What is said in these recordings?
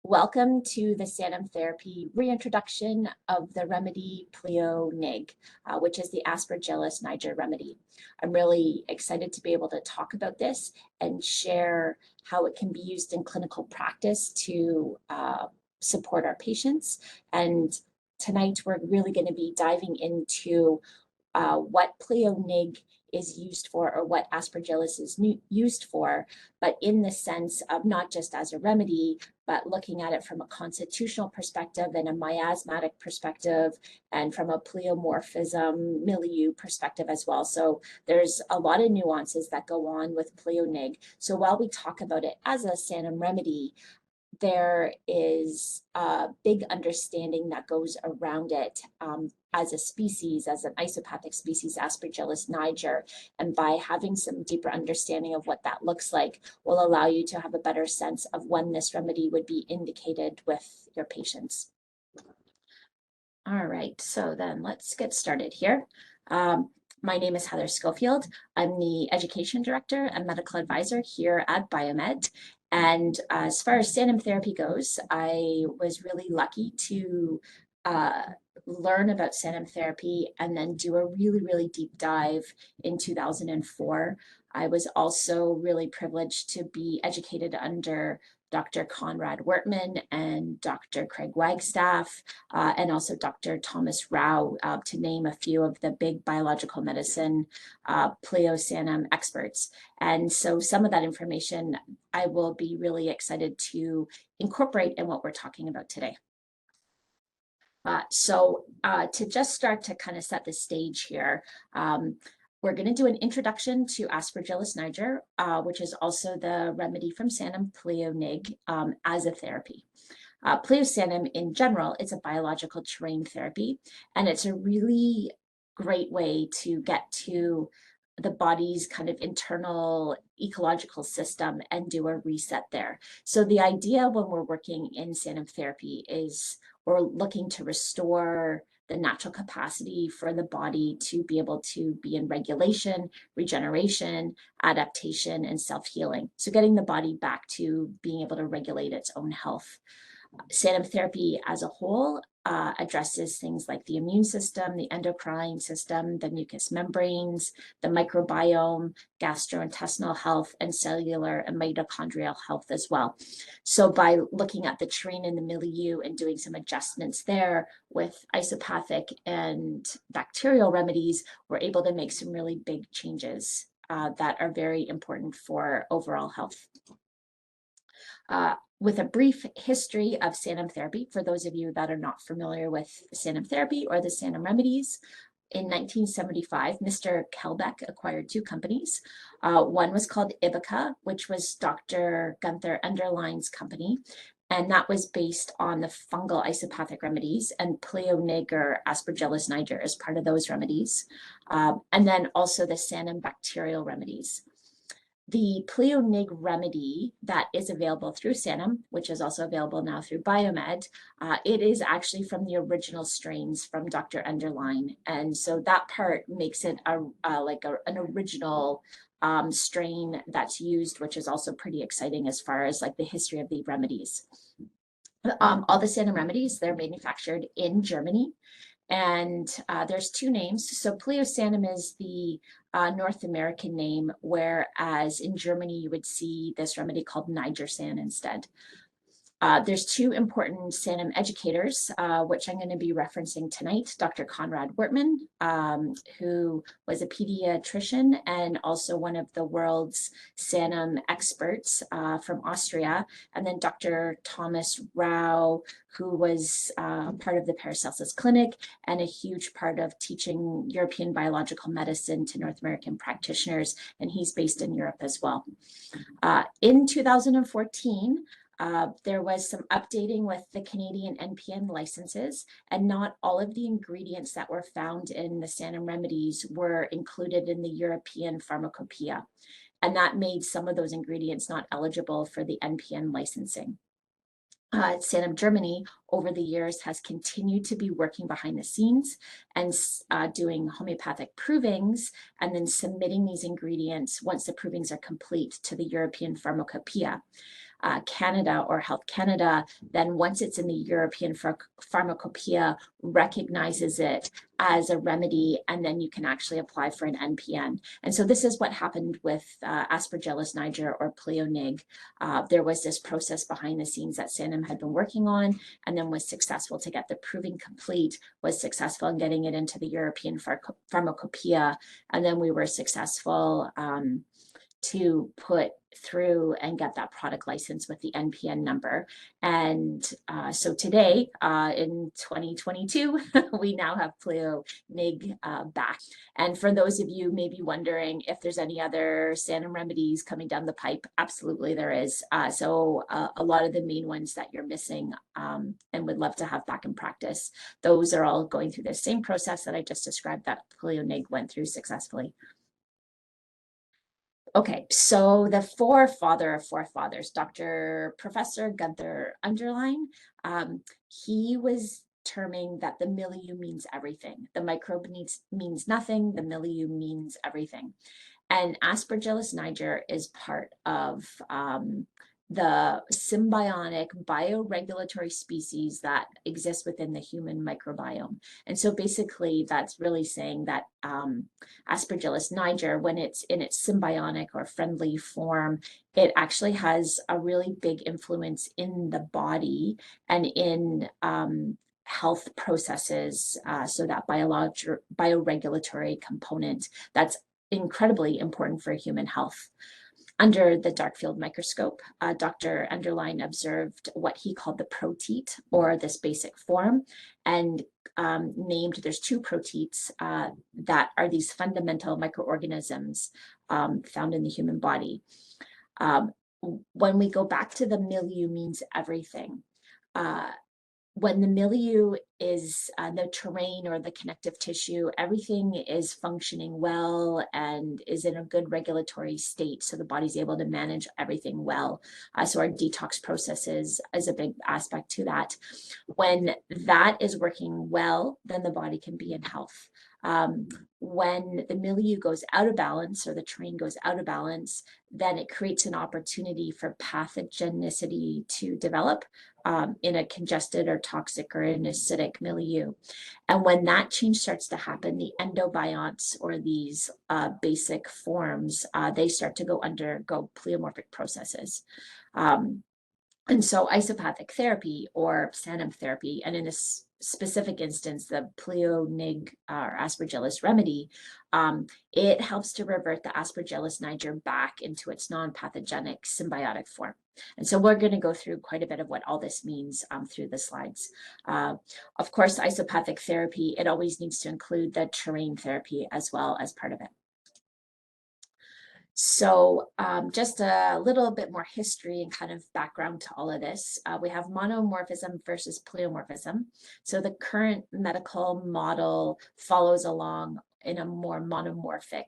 Welcome to the Sanum therapy reintroduction of the remedy Pleo Nig, which is the Aspergillus Niger remedy. I'm really excited to be able to talk about this and share how it can be used in clinical practice to support our patients. And tonight we're really going to be diving into what Pleo Nig is used for, or what Aspergillus is used for, but in the sense of not just as a remedy, but looking at it from a constitutional perspective and a miasmatic perspective, and from a pleomorphism milieu perspective as well. So there's a lot of nuances that go on with Pleo Nig. So while we talk about it as a Sanum remedy, there is a big understanding that goes around it as a species, as an isopathic species, Aspergillus Niger. And by having some deeper understanding of what that looks like will allow you to have a better sense of when this remedy would be indicated with your patients. All right, so then let's get started here. My name is Heather Schofield. I'm the Education Director and Medical Advisor here at Biomed. And as far as Sanum therapy goes, I was really lucky to learn about Sanum therapy and then do a really deep dive in 2004. I was also really privileged to be educated under Dr. Conrad Wertman and Dr. Craig Wagstaff, and also Dr. Thomas Rao, to name a few of the big biological medicine Pleo Sanum experts. And so some of that information I will be really excited to incorporate in what we're talking about today. To just start to kind of set the stage here, we're going to do an introduction to Aspergillus Niger, which is also the remedy from Sanum, Pleo Nig, as a therapy. Pleo Sanum in general is a biological terrain therapy, and it's a really great way to get to the body's kind of internal ecological system and do a reset there. So the idea when we're working in Sanum therapy is we're looking to restore the natural capacity for the body to be able to be in regulation, regeneration, adaptation, and self-healing. So getting the body back to being able to regulate its own health. Sanum therapy as a whole addresses things like the immune system, the endocrine system, the mucous membranes, the microbiome, gastrointestinal health, and cellular and mitochondrial health as well. So by looking at the terrain in the milieu and doing some adjustments there with isopathic and bacterial remedies, we're able to make some really big changes that are very important for overall health. With a brief history of Sanum therapy, for those of you that are not familiar with Sanum therapy or the Sanum remedies, in 1975, Mr. Kelbeck acquired two companies. One was called Iboca, which was Dr. Gunther Enderlein's company, and that was based on the fungal isopathic remedies, and Pleo Nig or Aspergillus Niger is part of those remedies, and then also the Sanum bacterial remedies. The Pleo Nig remedy that is available through Sanum, which is also available now through Biomed, it is actually from the original strains from Dr. Enderlein. And so that part makes it an original strain that's used, which is also pretty exciting as far as like the history of the remedies. All the Sanum remedies, they're manufactured in Germany. And there's two names. So Pleo Sanum is the North American name, whereas in Germany you would see this remedy called Nigersan instead. There's two important Sanum educators, which I'm going to be referencing tonight. Dr. Conrad Wertman, who was a pediatrician and also one of the world's Sanum experts from Austria, and then Dr. Thomas Rao, who was part of the Paracelsus Clinic and a huge part of teaching European biological medicine to North American practitioners, and he's based in Europe as well. In 2014, there was some updating with the Canadian NPN licenses, and not all of the ingredients that were found in the Sanum remedies were included in the European pharmacopoeia, and that made some of those ingredients not eligible for the NPN licensing. Sanum Germany over the years has continued to be working behind the scenes and doing homeopathic provings and then submitting these ingredients once the provings are complete to the European pharmacopoeia. Canada or Health Canada, then once it's in the European Pharmacopoeia, recognizes it as a remedy, and then you can actually apply for an NPN. And so this is what happened with Aspergillus niger or Pleo Nig. There was this process behind the scenes that Sanum had been working on, and then was successful to get the proving complete, was successful in getting it into the European Pharmacopoeia, and then we were successful to put through and get that product license with the NPN number. And so today, in 2022, we now have Pleo Nig back. And for those of you maybe wondering if there's any other Sanum remedies coming down the pipe, absolutely there is. So a lot of the main ones that you're missing and would love to have back in practice, those are all going through the same process that I just described that Pleo Nig went through successfully. Okay, so the forefather of forefathers, Professor Gunther Underline, he was terming that the milieu means everything. The microbe means nothing, the milieu means everything. And Aspergillus niger is part of the symbiotic bioregulatory species that exist within the human microbiome. And so basically that's really saying that Aspergillus niger, when it's in its symbiotic or friendly form, it actually has a really big influence in the body and in health processes, so that bioregulatory component that's incredibly important for human health. Under the dark field microscope, Dr. Underline observed what he called the proteate, or this basic form, and named, there's two proteates that are these fundamental microorganisms found in the human body. When we go back to the milieu means everything, when the milieu is the terrain or the connective tissue, everything is functioning well and is in a good regulatory state, so the body's able to manage everything well. So our detox process is a big aspect to that. When that is working well, then the body can be in health. When the milieu goes out of balance, or the terrain goes out of balance, then it creates an opportunity for pathogenicity to develop in a congested or toxic or an acidic milieu. And when that change starts to happen, the endobionts, or these basic forms, they start to undergo pleomorphic processes. And so isopathic therapy or Sanum therapy, and in this specific instance, the Pleo Nig or Aspergillus remedy, it helps to revert the Aspergillus niger back into its non-pathogenic symbiotic form. And so we're going to go through quite a bit of what all this means through the slides. Of course, isopathic therapy, it always needs to include the terrain therapy as well as part of it. So just a little bit more history and kind of background to all of this. We have monomorphism versus pleomorphism. So the current medical model follows along in a more monomorphic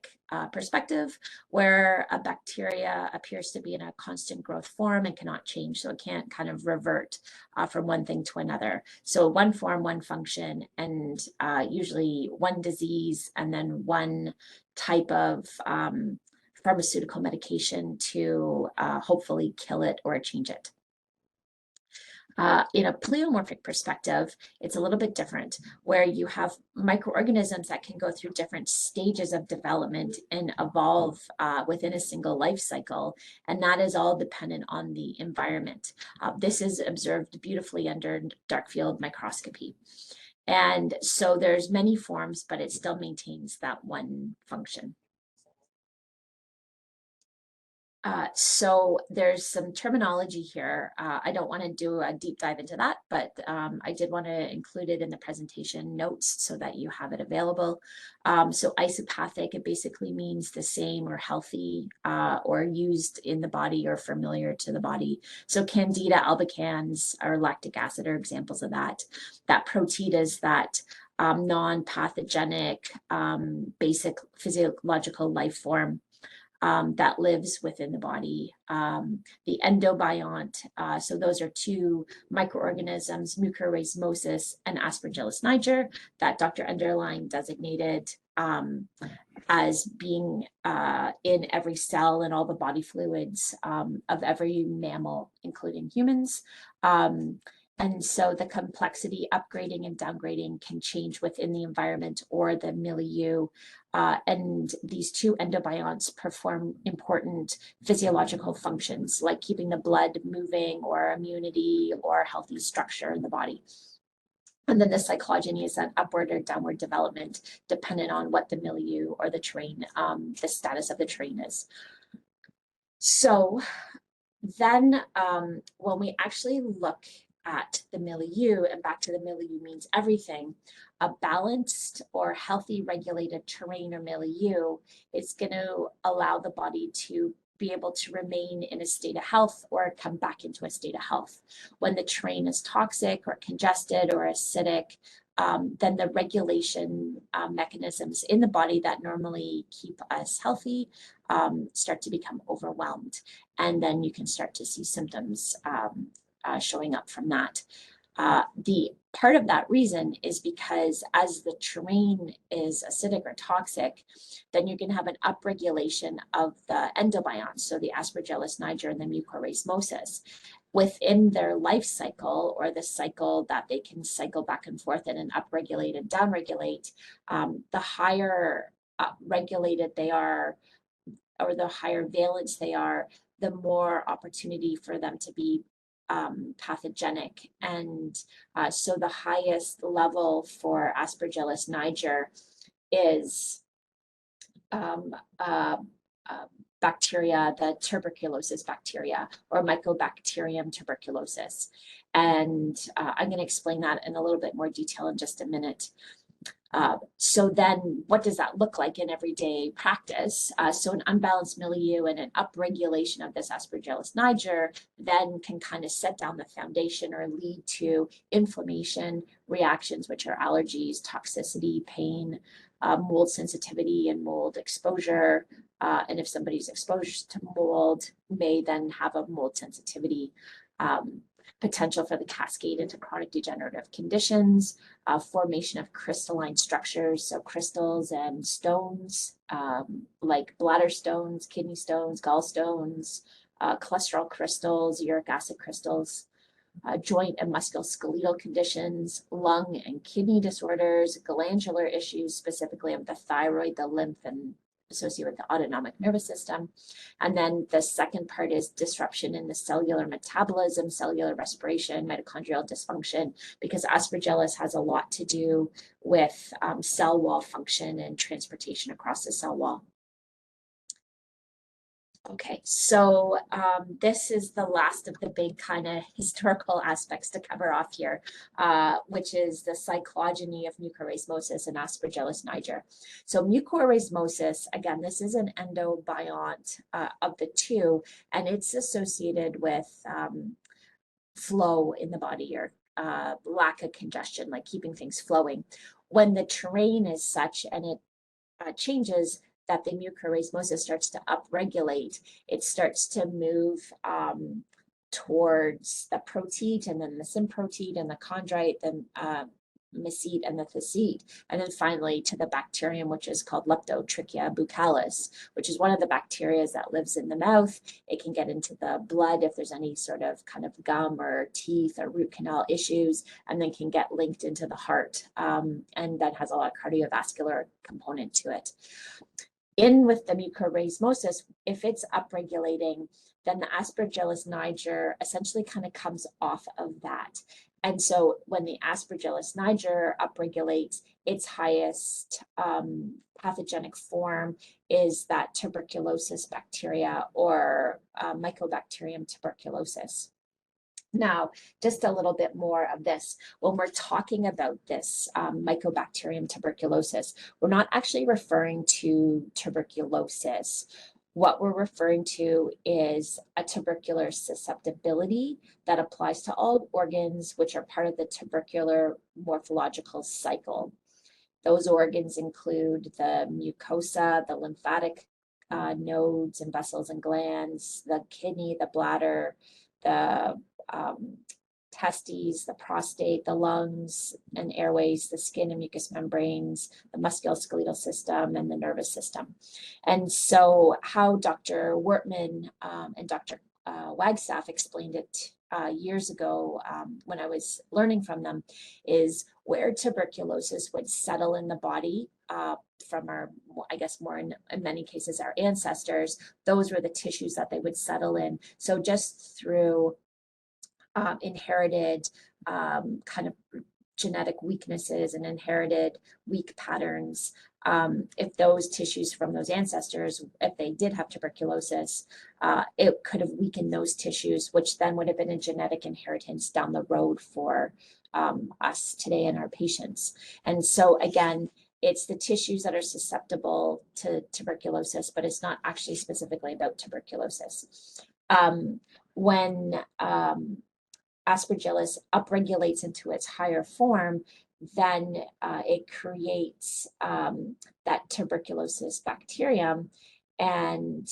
perspective, where a bacteria appears to be in a constant growth form and cannot change. So it can't kind of revert from one thing to another. So one form, one function, and usually one disease, and then one type of pharmaceutical medication to hopefully kill it or change it. In a pleomorphic perspective, it's a little bit different, where you have microorganisms that can go through different stages of development and evolve within a single life cycle, and that is all dependent on the environment. This is observed beautifully under dark field microscopy. And so there's many forms, but it still maintains that one function. So there's some terminology here. I don't want to do a deep dive into that, but I did want to include it in the presentation notes so that you have it available. So isopathic, it basically means the same or healthy or used in the body or familiar to the body. So Candida albicans or lactic acid are examples of that. That protein is that non-pathogenic basic physiological life form that lives within the body. The endobiont, so those are two microorganisms, Mucorrhizmosis and Aspergillus niger, that Dr. Underline designated as being in every cell and all the body fluids of every mammal, including humans. And so the complexity, upgrading and downgrading, can change within the environment or the milieu. And these two endobionts perform important physiological functions like keeping the blood moving or immunity or healthy structure in the body. And then the cyclogeny is an upward or downward development dependent on what the milieu or the terrain, the status of the terrain is. So then when we actually look at the milieu, and back to the milieu means everything, a balanced or healthy regulated terrain or milieu is going to allow the body to be able to remain in a state of health or come back into a state of health. When the terrain is toxic or congested or acidic, then the regulation mechanisms in the body that normally keep us healthy start to become overwhelmed. And then you can start to see symptoms showing up from that. The part of that reason is because as the terrain is acidic or toxic, then you're going to have an upregulation of the endobionts, so the Aspergillus niger and the mucorrhizmosis. Within their life cycle, or the cycle that they can cycle back and forth in and upregulate and downregulate, the higher regulated they are, or the higher valence they are, the more opportunity for them to be pathogenic. And so the highest level for Aspergillus niger is bacteria, the tuberculosis bacteria, or Mycobacterium tuberculosis. And I'm going to explain that in a little bit more detail in just a minute. So then what does that look like in everyday practice? So an unbalanced milieu and an upregulation of this Aspergillus niger then can kind of set down the foundation or lead to inflammation reactions, which are allergies, toxicity, pain, mold sensitivity and mold exposure. And if somebody's exposed to mold, may then have a mold sensitivity, potential for the cascade into chronic degenerative conditions, formation of crystalline structures, so crystals and stones, like bladder stones, kidney stones, gallstones, cholesterol crystals, uric acid crystals, joint and musculoskeletal conditions, lung and kidney disorders, glandular issues, specifically of the thyroid, the lymph, and associated with the autonomic nervous system. And then the second part is disruption in the cellular metabolism, cellular respiration, mitochondrial dysfunction, because Aspergillus has a lot to do with cell wall function and transportation across the cell wall. Okay, so this is the last of the big kind of historical aspects to cover off here, which is the cyclogeny of mucorrhizmosis and Aspergillus niger. So mucorrhizmosis, again, this is an endobiont of the two, and it's associated with flow in the body, or lack of congestion, like keeping things flowing. When the terrain is such and it changes, that the mucorrhizmosis starts to upregulate, it starts to move towards the protete, and then the symprotete, and the chondrite, then mesete, and the facete, and then finally to the bacterium, which is called Leptotrichia buccalis, which is one of the bacteria that lives in the mouth. It can get into the blood if there's any sort of kind of gum or teeth or root canal issues, and then can get linked into the heart, and that has a lot of cardiovascular component to it. In with the mucorrhizmosis, if it's upregulating, then the Aspergillus niger essentially kind of comes off of that. And so when the Aspergillus niger upregulates, its highest pathogenic form is that tuberculosis bacteria, or Mycobacterium tuberculosis. Now, just a little bit more of this. When we're talking about this Mycobacterium tuberculosis, we're not actually referring to tuberculosis. What we're referring to is a tubercular susceptibility that applies to all organs which are part of the tubercular morphological cycle. Those organs include the mucosa, the lymphatic nodes and vessels and glands, the kidney, the bladder, the testes, the prostate, the lungs and airways, the skin and mucous membranes, the musculoskeletal system, and the nervous system. And so how Dr. Wortman and Dr. Wagstaff explained it years ago when I was learning from them is where tuberculosis would settle in the body from our, I guess more in many cases, our ancestors, those were the tissues that they would settle in. So just through inherited kind of genetic weaknesses and inherited weak patterns, if those tissues from those ancestors, if they did have tuberculosis, it could have weakened those tissues, which then would have been a genetic inheritance down the road for us today and our patients. And so again, it's the tissues that are susceptible to tuberculosis, but it's not actually specifically about tuberculosis. When Aspergillus upregulates into its higher form, then it creates that tuberculosis bacterium. And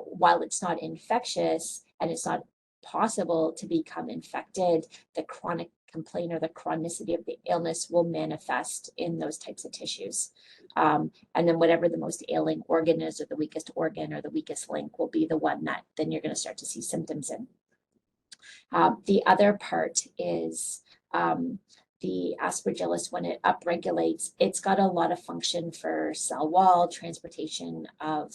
while it's not infectious and it's not possible to become infected, the chronic complaint or the chronicity of the illness will manifest in those types of tissues. And then whatever the most ailing organ is, or the weakest organ or the weakest link, will be the one that then you're going to start to see symptoms in. The other part is the Aspergillus, when it upregulates, it's got a lot of function for cell wall, transportation of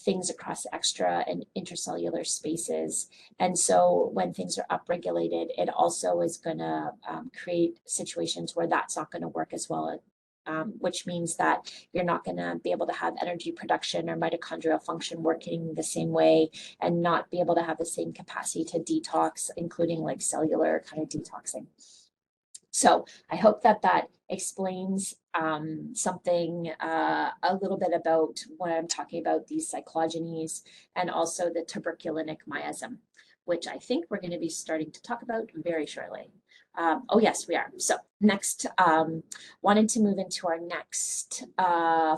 things across extra and intracellular spaces. And so when things are upregulated, it also is going to create situations where that's not going to work as well, which means that you're not going to be able to have energy production or mitochondrial function working the same way, and not be able to have the same capacity to detox, including like cellular kind of detoxing. So I hope that that explains something a little bit about when I'm talking about these cyclogenies, and also the tuberculinic miasm, which I think we're going to be starting to talk about very shortly. Oh, yes, we are. So next, wanted to move into our next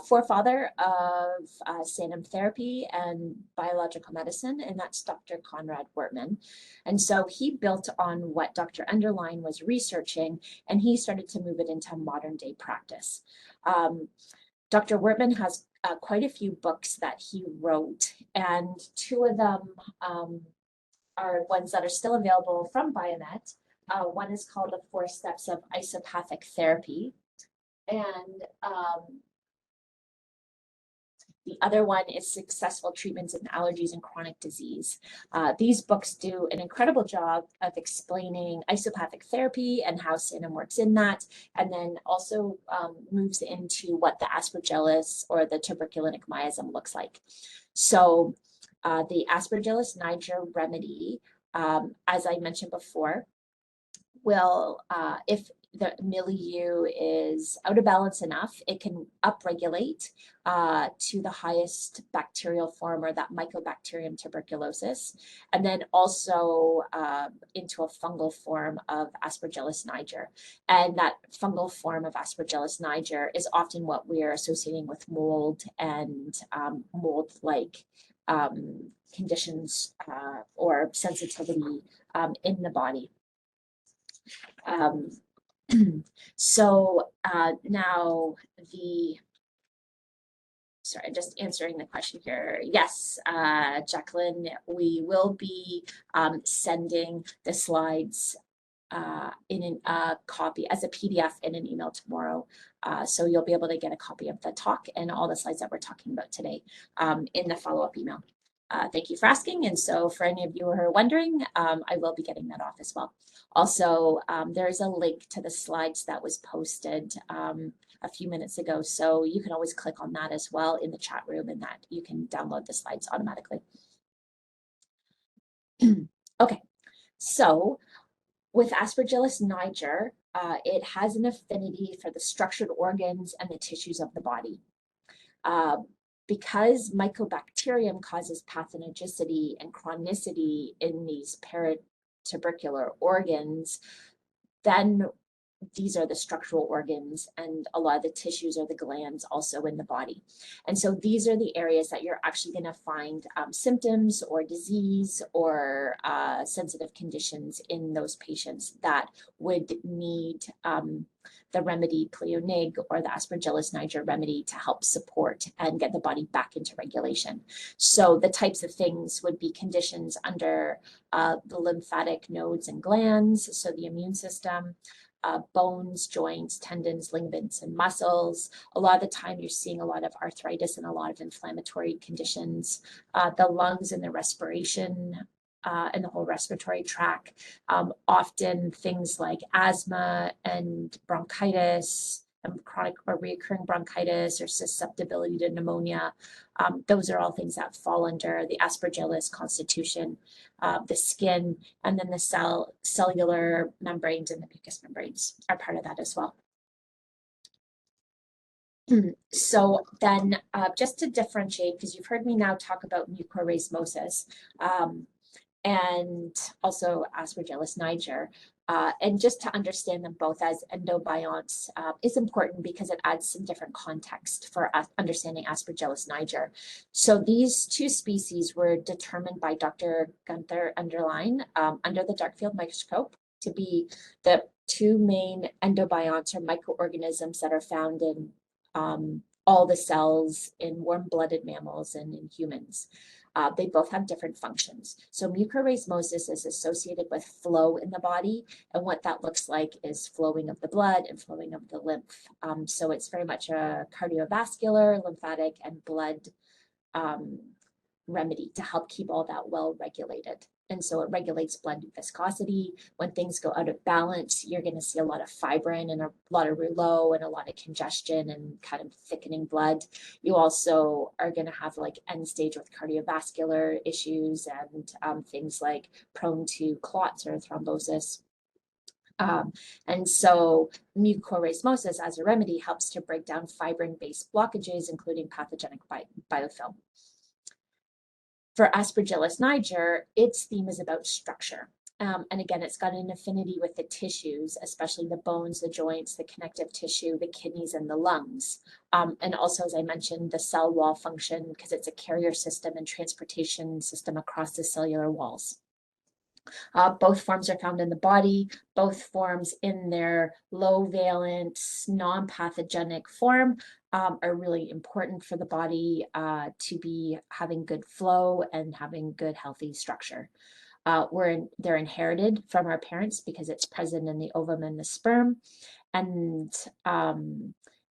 forefather of Sanum therapy and biological medicine, and that's Dr. Conrad Wortman. And so he built on what Dr. Enderlein was researching, and he started to move it into modern day practice. Dr. Wortman has quite a few books that he wrote, and two of them are ones that are still available from Biomed. One is called The 4 Steps of Isopathic Therapy, and the other one is Successful Treatments in Allergies and Chronic Disease. These books do an incredible job of explaining isopathic therapy and how Sanum works in that, and then also moves into what the Aspergillus or the tuberculinic miasm looks like. So the Aspergillus Niger remedy, as I mentioned before, will, if the milieu is out of balance enough, it can upregulate to the highest bacterial form, or that Mycobacterium tuberculosis, and then also into a fungal form of Aspergillus niger. And that fungal form of Aspergillus niger is often what we are associating with mold and mold-like conditions or sensitivity in the body. So now sorry, just answering the question here. Yes, Jacqueline, we will be sending the slides in a copy as a PDF in an email tomorrow. So you'll be able to get a copy of the talk and all the slides that we're talking about today in the follow-up email. Thank you for asking. And so for any of you who are wondering, I will be getting that off as well. Also, there is a link to the slides that was posted a few minutes ago. So you can always click on that as well in the chat room, and that you can download the slides automatically. Okay, so with Aspergillus niger, it has an affinity for the structured organs and the tissues of the body. Because Mycobacterium causes pathogenicity and chronicity in these paratubercular organs, then these are the structural organs, and a lot of the tissues are the glands also in the body. And so these are the areas that you're actually going to find symptoms or disease or sensitive conditions in those patients that would need the remedy Pleo Nig or the Aspergillus Niger remedy to help support and get the body back into regulation. So the types of things would be conditions under the lymphatic nodes and glands, so the immune system, bones, joints, tendons, ligaments, and muscles. A lot of the time you're seeing a lot of arthritis and a lot of inflammatory conditions, the lungs and the respiration, and the whole respiratory tract. Often things like asthma and bronchitis and chronic or recurring bronchitis or susceptibility to pneumonia. Those are all things that fall under the Aspergillus constitution, the skin, and then the cellular membranes and the mucous membranes are part of that as well. So then just to differentiate, because you've heard me now talk about mucorrhizmosis, and also Aspergillus Niger. And just to understand them both as endobionts is important because it adds some different context for understanding Aspergillus Niger. So these two species were determined by Dr. Gunther Underline under the dark field microscope to be the two main endobionts or microorganisms that are found in all the cells in warm-blooded mammals and in humans. They both have different functions. So mucorrhizmosis is associated with flow in the body, and what that looks like is flowing of the blood and flowing of the lymph. So it's very much a cardiovascular, lymphatic, and blood remedy to help keep all that well regulated. And so it regulates blood viscosity. When things go out of balance, you're going to see a lot of fibrin and a lot of rouleau and a lot of congestion and kind of thickening blood. You also are going to have like end stage with cardiovascular issues and things like prone to clots or thrombosis. And so mucorrhizmosis as a remedy helps to break down fibrin-based blockages, including pathogenic biofilm. For Aspergillus Niger, its theme is about structure. And again, it's got an affinity with the tissues, especially the bones, the joints, the connective tissue, the kidneys, and the lungs. And also, as I mentioned, the cell wall function, because it's a carrier system and transportation system across the cellular walls. Both forms are found in the body. Both forms in their low valence, non-pathogenic form are really important for the body to be having good flow and having good healthy structure. They're inherited from our parents because it's present in the ovum and the sperm, and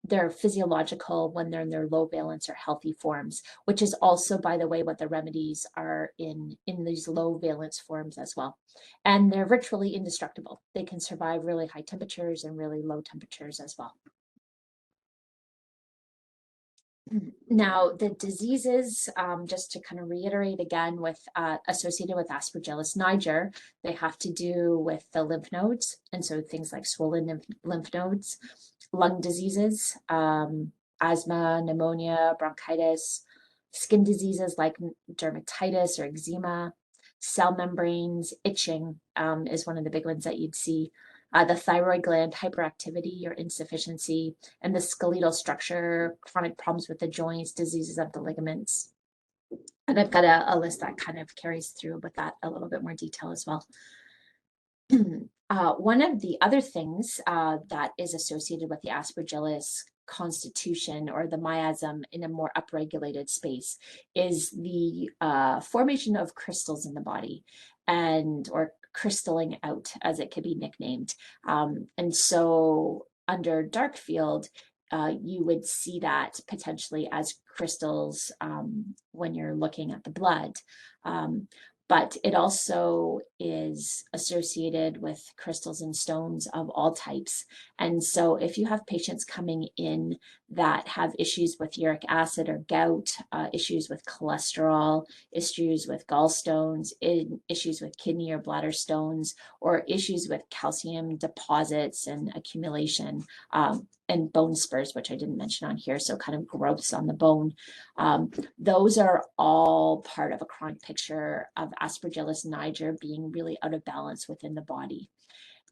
they're physiological when they're in their low valence or healthy forms, which is also, by the way, what the remedies are in these low valence forms as well. And they're virtually indestructible. They can survive really high temperatures and really low temperatures as well. Now, the diseases, just to kind of reiterate again, with associated with Aspergillus Niger, they have to do with the lymph nodes, and so things like swollen lymph nodes, lung diseases, asthma, pneumonia, bronchitis, skin diseases like dermatitis or eczema, cell membranes, itching is one of the big ones that you'd see. The thyroid gland hyperactivity or insufficiency, and the skeletal structure, chronic problems with the joints, diseases of the ligaments. And I've got a list that kind of carries through with that a little bit more detail as well. One of the other things that is associated with the Aspergillus constitution or the miasm in a more upregulated space is the formation of crystals in the body, or crystalling out, as it could be nicknamed. And so under dark field, you would see that potentially as crystals when you're looking at the blood. But it also is associated with crystals and stones of all types. And so if you have patients coming in that have issues with uric acid or gout, issues with cholesterol, issues with gallstones, issues with kidney or bladder stones, or issues with calcium deposits and accumulation, and bone spurs, which I didn't mention on here, so kind of growths on the bone. Those are all part of a chronic picture of Aspergillus Niger being really out of balance within the body.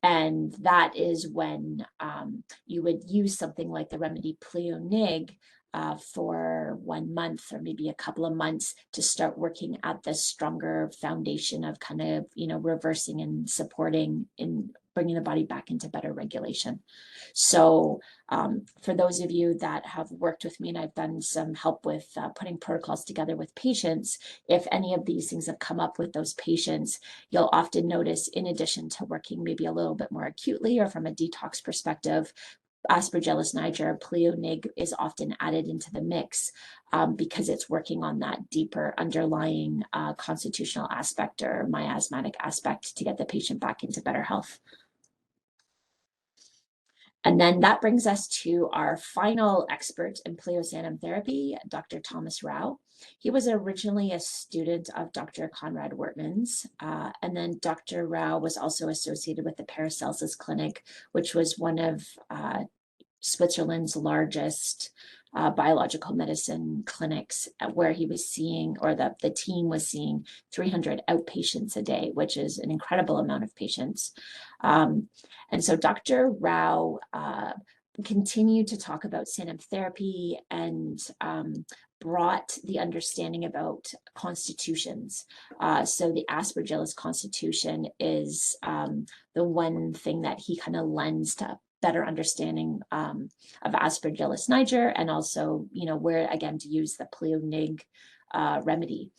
And that is when you would use something like the remedy Pleo Nig for 1 month or maybe a couple of months to start working at this stronger foundation of kind of, reversing and supporting in bringing the body back into better regulation. So for those of you that have worked with me and I've done some help with putting protocols together with patients, if any of these things have come up with those patients, you'll often notice, in addition to working maybe a little bit more acutely or from a detox perspective, Aspergillus Niger, Pleo Nig is often added into the mix because it's working on that deeper underlying constitutional aspect or miasmatic aspect to get the patient back into better health. And then that brings us to our final expert in Pleo Sanum therapy, Dr. Thomas Rau. He was originally a student of Dr. Conrad Wortman's, and then Dr. Rau was also associated with the Paracelsus Clinic, which was one of Switzerland's largest biological medicine clinics, where he was seeing, or the team was seeing 300 outpatients a day, which is an incredible amount of patients. And so Dr. Rau continued to talk about Sanum therapy and brought the understanding about constitutions. So the Aspergillus constitution is the one thing that he kind of lends to better understanding of Aspergillus Niger, and also, where again to use the Pleo Nig remedy.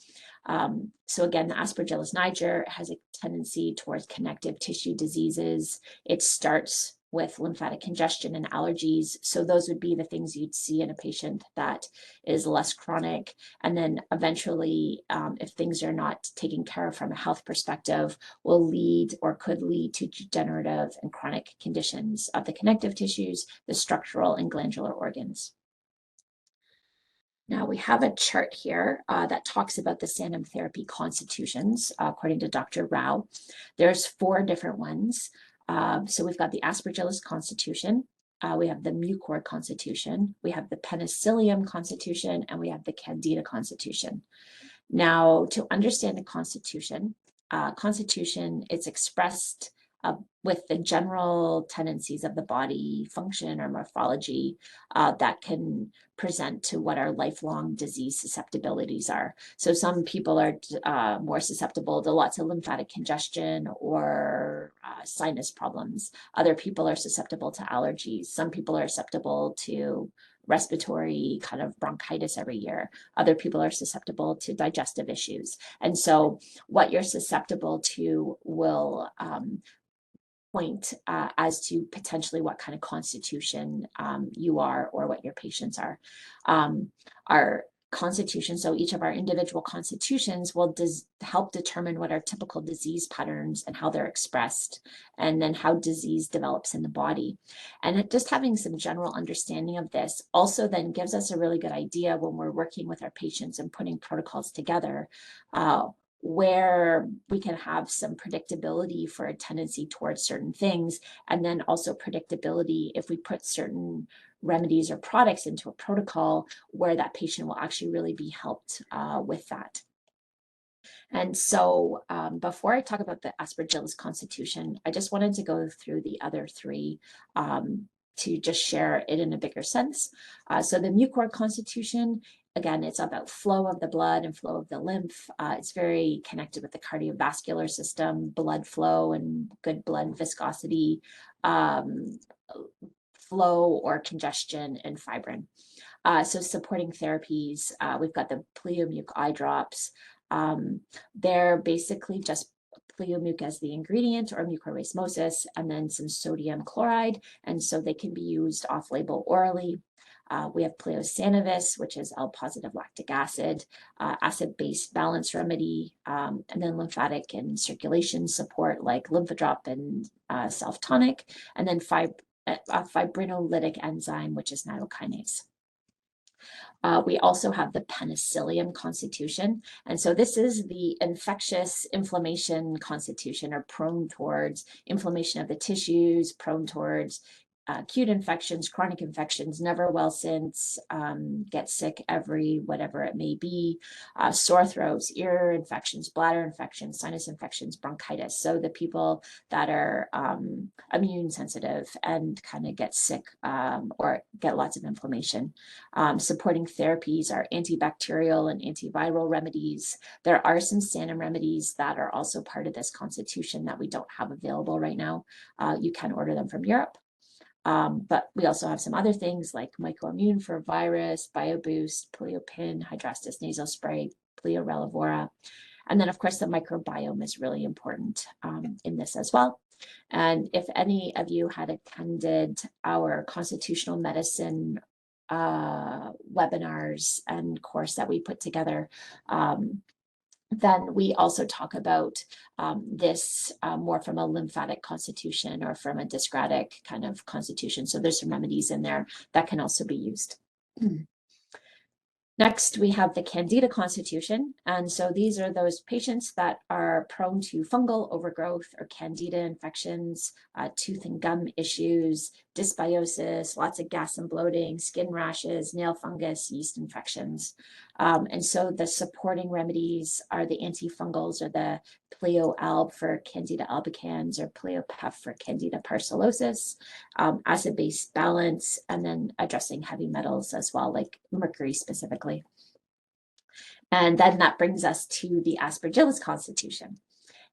So again, the Aspergillus Niger has a tendency towards connective tissue diseases. It starts with lymphatic congestion and allergies. So those would be the things you'd see in a patient that is less chronic. And then eventually, if things are not taken care of from a health perspective, will lead or could lead to degenerative and chronic conditions of the connective tissues, the structural and glandular organs. Now we have a chart here that talks about the Sanum therapy constitutions, according to Dr. Rau. There's 4 different ones. So we've got the Aspergillus constitution, we have the mucor constitution, we have the penicillium constitution, and we have the candida constitution. Now, to understand the constitution, it's expressed with the general tendencies of the body function or morphology that can present to what our lifelong disease susceptibilities are. So some people are more susceptible to lots of lymphatic congestion or sinus problems. Other people are susceptible to allergies. Some people are susceptible to respiratory kind of bronchitis every year. Other people are susceptible to digestive issues. And so what you're susceptible to will point as to potentially what kind of constitution you are or what your patients are. Our constitution, so each of our individual constitutions will help determine what our typical disease patterns and how they're expressed, and then how disease develops in the body. And just having some general understanding of this also then gives us a really good idea when we're working with our patients and putting protocols together, where we can have some predictability for a tendency towards certain things, and then also predictability if we put certain remedies or products into a protocol where that patient will actually really be helped with that. And so before I talk about the Aspergillus constitution, I just wanted to go through the other 3 to just share it in a bigger sense. So the mucor constitution, again, it's about flow of the blood and flow of the lymph. It's very connected with the cardiovascular system, blood flow and good blood viscosity, flow or congestion and fibrin. So supporting therapies, we've got the Pleomuc eye drops. They're basically just Pleomuc as the ingredient, or mucorosmosis, and then some sodium chloride. And so they can be used off-label orally. We have Pleo Sanum, which is L-positive lactic acid, acid-base balance remedy, and then lymphatic and circulation support like Lymphodrop and self-tonic, and then fibrinolytic enzyme, which is nattokinase. We also have the penicillium constitution. And so this is the infectious inflammation constitution, or prone towards inflammation of the tissues, prone towards acute infections, chronic infections, never well since, get sick every whatever it may be, sore throats, ear infections, bladder infections, sinus infections, bronchitis. So the people that are immune sensitive and kind of get sick or get lots of inflammation. Supporting therapies are antibacterial and antiviral remedies. There are some Sanum remedies that are also part of this constitution that we don't have available right now. You can order them from Europe. But we also have some other things like Mycoimmune for virus, BioBoost, Pleopin, Hydrastis nasal spray, Pleo relevora. And then, of course, the microbiome is really important in this as well. And if any of you had attended our constitutional medicine webinars and course that we put together, then we also talk about this more from a lymphatic constitution or from a dyscratic kind of constitution. So there's some remedies in there that can also be used. Next, we have the Candida constitution. And so these are those patients that are prone to fungal overgrowth or Candida infections, tooth and gum issues, dysbiosis, lots of gas and bloating, skin rashes, nail fungus, yeast infections. And so the supporting remedies are the antifungals or the Pleo alb for Candida albicans or Pleopef for Candida parsilosis, acid-base balance, and then addressing heavy metals as well, like mercury specifically. And then that brings us to the Aspergillus constitution.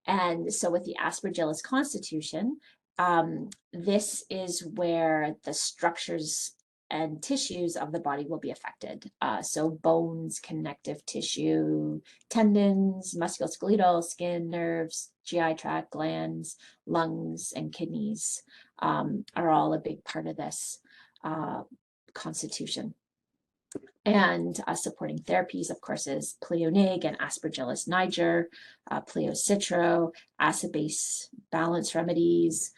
And so with the Aspergillus constitution, this is where the structures and tissues of the body will be affected. So bones, connective tissue, tendons, musculoskeletal, skin, nerves, GI tract, glands, lungs, and kidneys are all a big part of this constitution. And supporting therapies, of course, is Pleo Nig and Aspergillus Niger, Pleo Citro, acid-base balance remedies,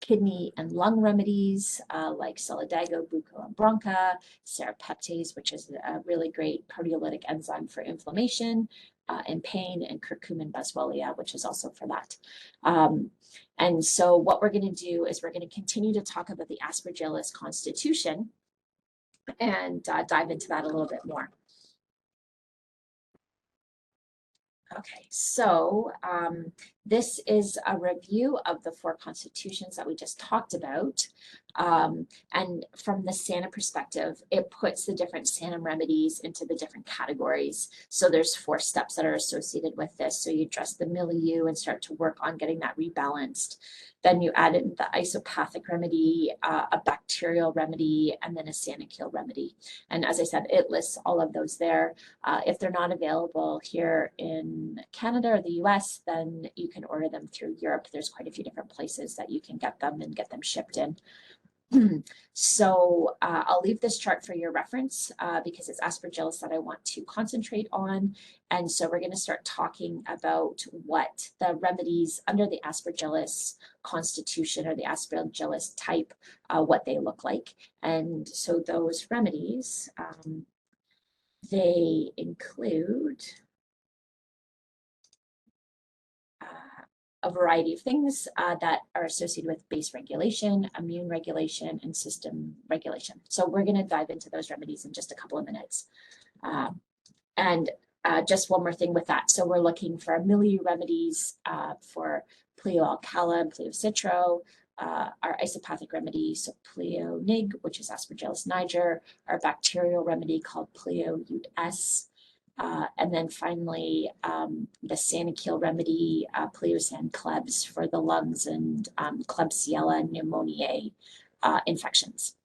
kidney and lung remedies like Solidago, Buco, and Bronca, serrapeptase, which is a really great proteolytic enzyme for inflammation and pain, and curcumin boswellia, which is also for that. And so what we're going to do is we're going to continue to talk about the Aspergillus constitution and dive into that a little bit more. Okay, so this is a review of the 4 constitutions that we just talked about. And from the Sanum perspective, it puts the different Sanum remedies into the different categories. So there's 4 steps that are associated with this. So you address the milieu and start to work on getting that rebalanced. Then you add in the isopathic remedy, a bacterial remedy, and then a sanakil remedy. And as I said, it lists all of those there. If they're not available here in Canada or the US, then you can order them through Europe. There's quite a few different places that you can get them and get them shipped in. So I'll leave this chart for your reference because it's Aspergillus that I want to concentrate on. And so we're going to start talking about what the remedies under the Aspergillus constitution or the Aspergillus type, what they look like. And so those remedies, they include a variety of things that are associated with base regulation, immune regulation, and system regulation. So we're going to dive into those remedies in just a couple of minutes. And just one more thing with that. So we're looking for milieu remedies for Pleo alcala and Pleo citro, our isopathic remedy, so Pleo Nig, which is Aspergillus Niger, our bacterial remedy called Pleo Ut-S, and then finally, the Sanakil remedy, Pleo San Klebs for the lungs and Klebsiella pneumoniae infections.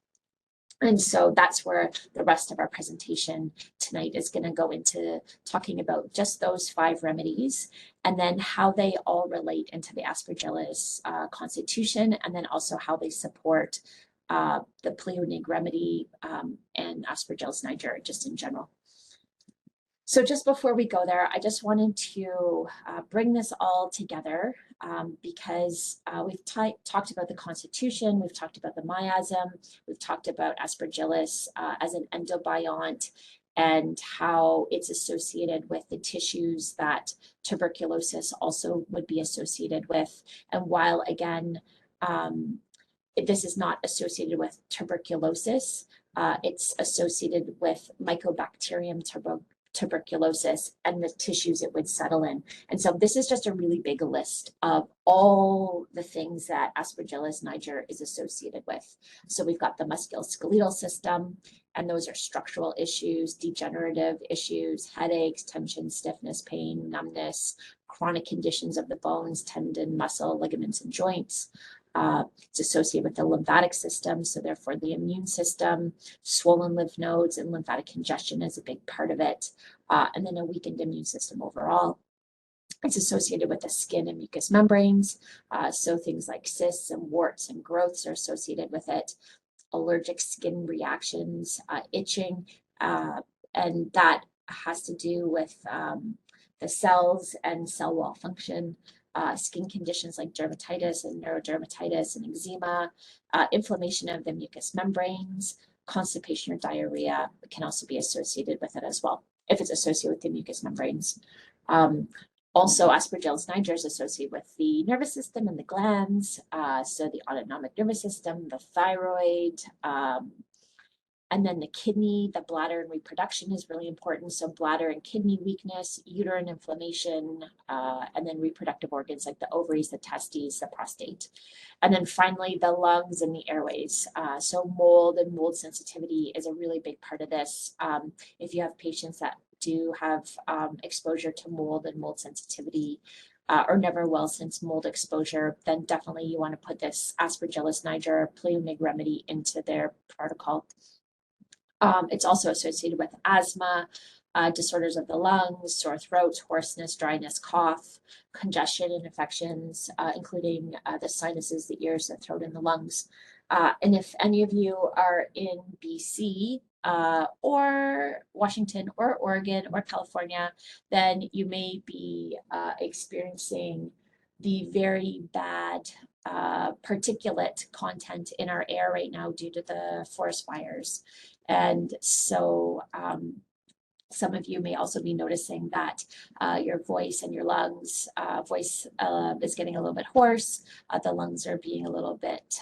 And so that's where the rest of our presentation tonight is going to go into talking about just those 5 remedies and then how they all relate into the Aspergillus constitution, and then also how they support the Pleo Nig remedy and Aspergillus Niger just in general. So just before we go there, I just wanted to bring this all together because we've talked about the constitution, we've talked about the miasm, we've talked about Aspergillus as an endobiont and how it's associated with the tissues that tuberculosis also would be associated with. And while again, this is not associated with tuberculosis. It's associated with Mycobacterium tuberculosis and the tissues it would settle in. And so this is just a really big list of all the things that Aspergillus niger is associated with. So we've got the musculoskeletal system, and those are structural issues, degenerative issues, headaches, tension, stiffness, pain, numbness, chronic conditions of the bones, tendon, muscle, ligaments, and joints. It's associated with the lymphatic system, so therefore the immune system, swollen lymph nodes, and lymphatic congestion is a big part of it, and then a weakened immune system overall. It's associated with the skin and mucous membranes, so things like cysts and warts and growths are associated with it, allergic skin reactions, itching, and that has to do with the cells and cell wall function. Skin conditions like dermatitis and neurodermatitis and eczema, inflammation of the mucous membranes, constipation or diarrhea can also be associated with it as well, if it's associated with the mucous membranes. Also, Aspergillus niger is associated with the nervous system and the glands, so the autonomic nervous system, the thyroid, and then the kidney, the bladder, and reproduction is really important. So bladder and kidney weakness, uterine inflammation, and then reproductive organs like the ovaries, the testes, the prostate. And then finally, the lungs and the airways. So mold and mold sensitivity is a really big part of this. If you have patients that do have exposure to mold and mold sensitivity, or never well since mold exposure, then definitely you want to put this Aspergillus niger Pleo Nig remedy into their protocol. It's also associated with asthma, disorders of the lungs, sore throats, hoarseness, dryness, cough, congestion and infections, including the sinuses, the ears, the throat, and the lungs. And if any of you are in BC or Washington or Oregon or California, then you may be experiencing the very bad particulate content in our air right now due to the forest fires. And so some of you may also be noticing that your voice and your lungs, voice is getting a little bit hoarse. The lungs are being a little bit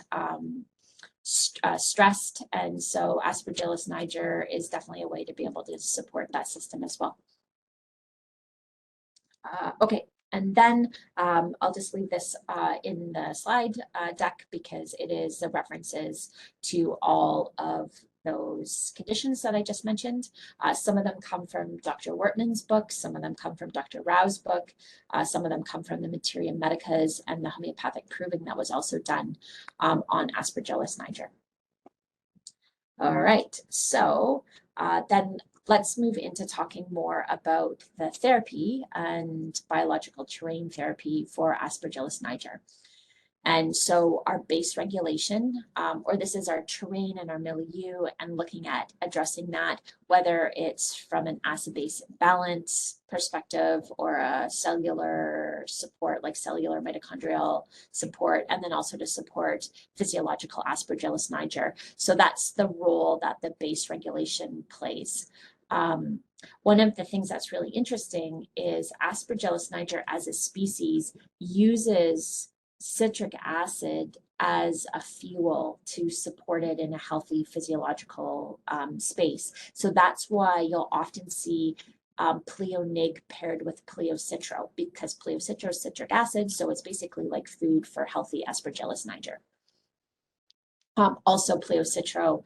stressed. And so Aspergillus niger is definitely a way to be able to support that system as well. Okay. And then I'll just leave this in the slide deck because it is the references to all of those conditions that I just mentioned. Some of them come from Dr. Wortman's book, some of them come from Dr. Rao's book, some of them come from the Materia Medicas and the homeopathic proving that was also done on Aspergillus niger. All right, so then let's move into talking more about the therapy and biological terrain therapy for Aspergillus niger. And so our base regulation, or this is our terrain and our milieu, and looking at addressing that, whether it's from an acid-base balance perspective or a cellular support, like cellular mitochondrial support, and then also to support physiological Aspergillus niger. So that's the role that the base regulation plays. One of the things that's really interesting is Aspergillus niger as a species uses citric acid as a fuel to support it in a healthy physiological space. So that's why you'll often see Pleo Nig paired with Pleo Citro, because Pleo Citro is citric acid, so it's basically like food for healthy Aspergillus niger. Also, Pleo Citro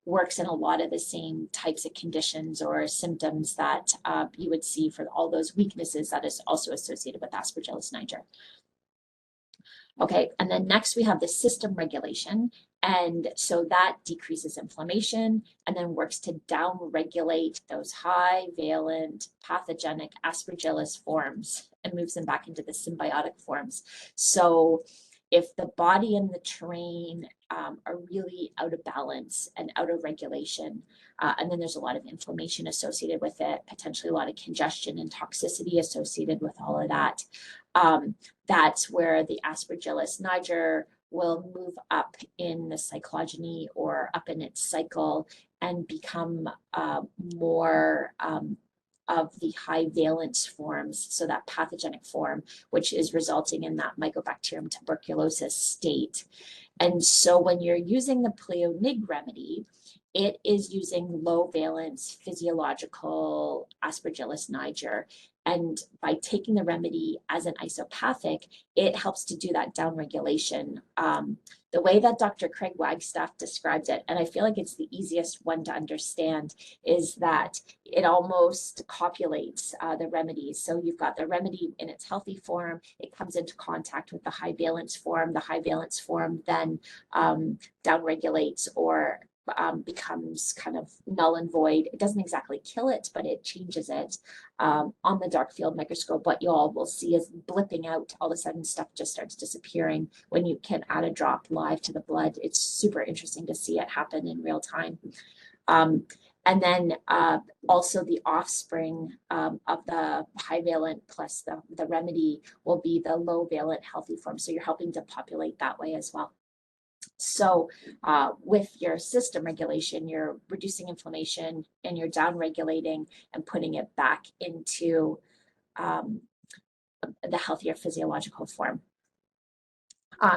works in a lot of the same types of conditions or symptoms that you would see for all those weaknesses that is also associated with Aspergillus niger. Okay, and then next we have the system regulation. And so that decreases inflammation and then works to downregulate those high valent pathogenic Aspergillus forms and moves them back into the symbiotic forms. So if the body and the terrain are really out of balance and out of regulation, and then there's a lot of inflammation associated with it, potentially a lot of congestion and toxicity associated with all of that, that's where the Aspergillus niger will move up in the cyclogeny or up in its cycle and become more of the high valence forms, so that pathogenic form, which is resulting in that Mycobacterium tuberculosis state. And so when you're using the Pleo Nig remedy, it is using low valence physiological Aspergillus Niger. And by taking the remedy as an isopathic, it helps to do that downregulation. The way that Dr. Craig Wagstaff describes it, and I feel like it's the easiest one to understand, is that it almost copulates the remedies. So you've got the remedy in its healthy form, it comes into contact with the high valence form. The high valence form then downregulates or becomes kind of null and void. It doesn't exactly kill it, but it changes it. On the dark field microscope, what you all will see is blipping out. All of a sudden, stuff just starts disappearing when you can add a drop live to the blood. It's super interesting to see it happen in real time. And then also the offspring of the high valent plus the remedy will be the low valent healthy form. So you're helping to populate that way as well. So with your system regulation, you're reducing inflammation and you're down regulating and putting it back into the healthier physiological form.